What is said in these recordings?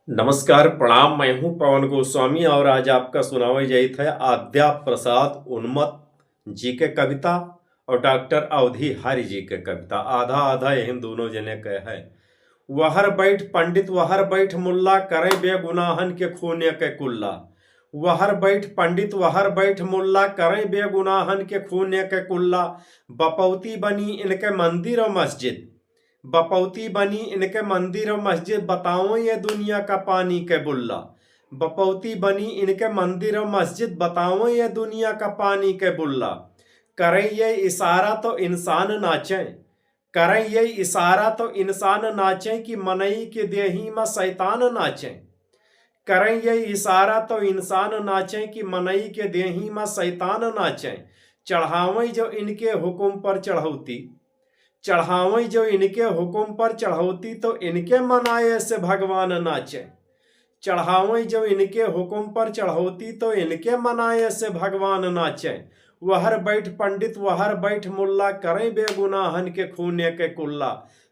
नमस्कार, प्रणाम। मैं हूं पवन गोस्वामी और आज आपका सुनावा जयित है आद्या प्रसाद उन्मत जी के कविता और डॉक्टर अवधि हरि जी के कविता। आधा आधा यही दोनों जने के है। वहर बैठ पंडित वहर बैठ मुल्ला, करे बेगुनाहन के खूने के कुल्ला। वहर बैठ पंडित वहर बैठ मुल्ला, करे बेगुनाहन के खूने के कुल्ला। बपौती बनी इनके मंदिर और मस्जिद, बपौती बनी इनके मंदिर और मस्जिद, बताओ ये दुनिया का पानी के बुल्ला। बपौती बनी इनके मंदिर और मस्जिद, बताओ ये दुनिया का पानी के बुल्ला। करें ये इशारा तो इंसान नाचें, करें ये इशारा तो इंसान नाचें, कि मनई के देही में शैतान नाचें। करें ये इशारा तो इंसान नाचें, कि मनई के देही में शैतान नाचें। चढ़ावें जो इनके हुक्म पर चढ़ौती, चढ़ावें जो इनके हुक्म पर चढ़ौती, तो इनके मनाए से भगवान नाचे। चढ़ावें जो इनके हुक्म पर चढ़ौती, तो इनके मनाए से भगवान नाचे। वहर बैठ पंडित वहर बैठ मुल्ला, करें बेगुनाहन के खूने के कुल्ला।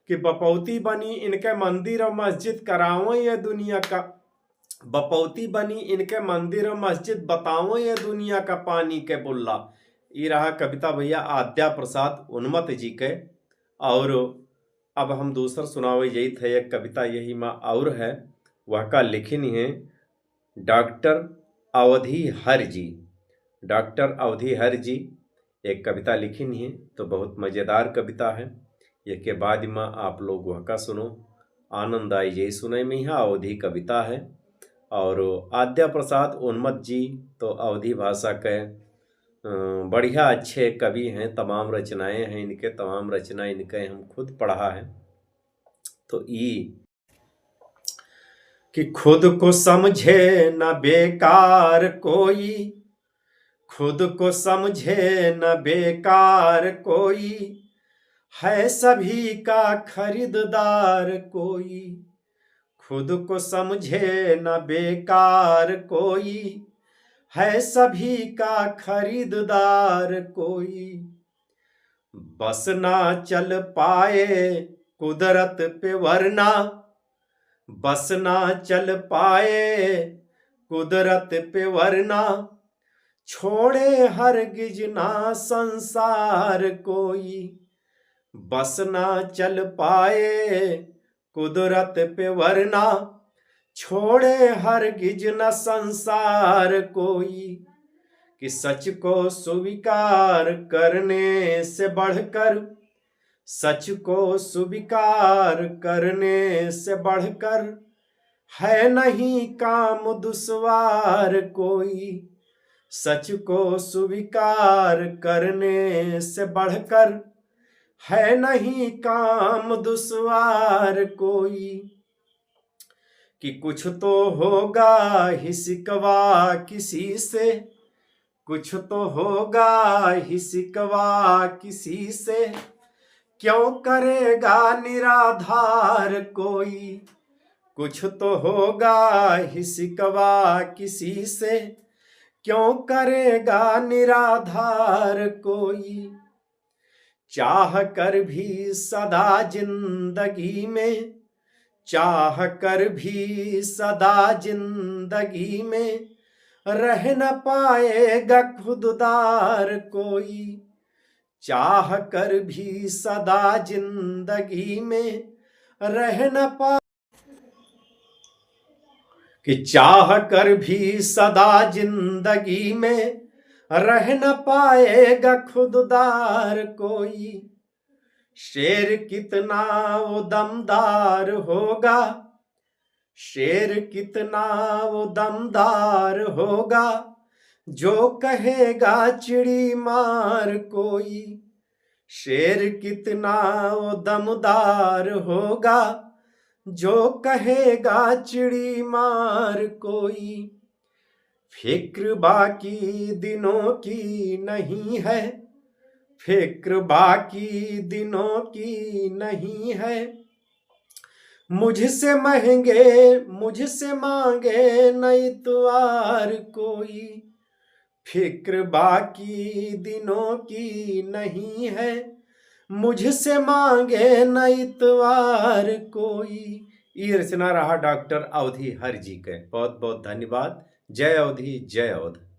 कि बपौती बनी इनके मंदिर और मस्जिद, करावें ये दुनिया का, बपौती बनी इनके मंदिर और मस्जिद, बताओ ये दुनिया का पानी के बुल्ला। ये रहा कविता भैया आद्या प्रसाद उन्मत जी के। और अब हम दूसर सुनावे यही थे एक कविता यही माँ और है, वह का लिखिन है डॉक्टर अवधि हर जी। डॉक्टर अवधि हर जी एक कविता लिखिन है, तो बहुत मज़ेदार कविता है। ये के बाद में आप लोग वह का सुनो, आनंद आई यही सुने में यह अवधि कविता है। और आद्या प्रसाद उन्मत जी तो अवधि भाषा के बढ़िया अच्छे कवि हैं। तमाम रचनाएं हैं इनके, तमाम रचना इनके हम खुद पढ़ा है। तो कि खुद को समझे न बेकार कोई, खुद को समझे न बेकार कोई, है सभी का खरीददार कोई। खुद को समझे न बेकार कोई, है सभी का खरीददार कोई। बस ना चल पाए कुदरत पे वरना, बस ना चल पाए कुदरत पे वरना, छोड़े हरगिज ना संसार कोई। बस ना चल पाए कुदरत पे वरना, छोड़े हरगिज न संसार कोई। कि सच को स्वीकार करने से बढ़कर, सच को स्वीकार करने से बढ़कर, है नहीं काम दुश्वार कोई। सच को स्वीकार करने से बढ़कर, है नहीं काम दुश्वार कोई। कि कुछ तो होगा ही शिकवा किसी से, कुछ तो होगा ही शिकवा किसी से, क्यों करेगा निराधार कोई। कुछ तो होगा ही शिकवा किसी से, क्यों करेगा निराधार कोई। चाह कर भी सदा जिंदगी में, चाह कर भी सदा जिंदगी में, रह न पाएगा खुददार कोई। चाह कर भी सदा जिंदगी में रह न पा, कि चाह कर भी सदा जिंदगी में रह न पाएगा खुददार कोई। शेर कितना वो दमदार होगा, शेर कितना वो दमदार होगा, जो कहेगा चिड़ी मार कोई। शेर कितना वो दमदार होगा, जो कहेगा चिड़ी मार कोई। फिक्र बाकी दिनों की नहीं है, फिक्र बाकी दिनों की नहीं है, मुझसे महंगे मुझसे मांगे न इतवार कोई। फिक्र बाकी दिनों की नहीं है, मुझसे मांगे न इतवार कोई। ये रचना रहा डॉक्टर अवधि हरि जी के। बहुत बहुत धन्यवाद। जय अवधि, जय अवध।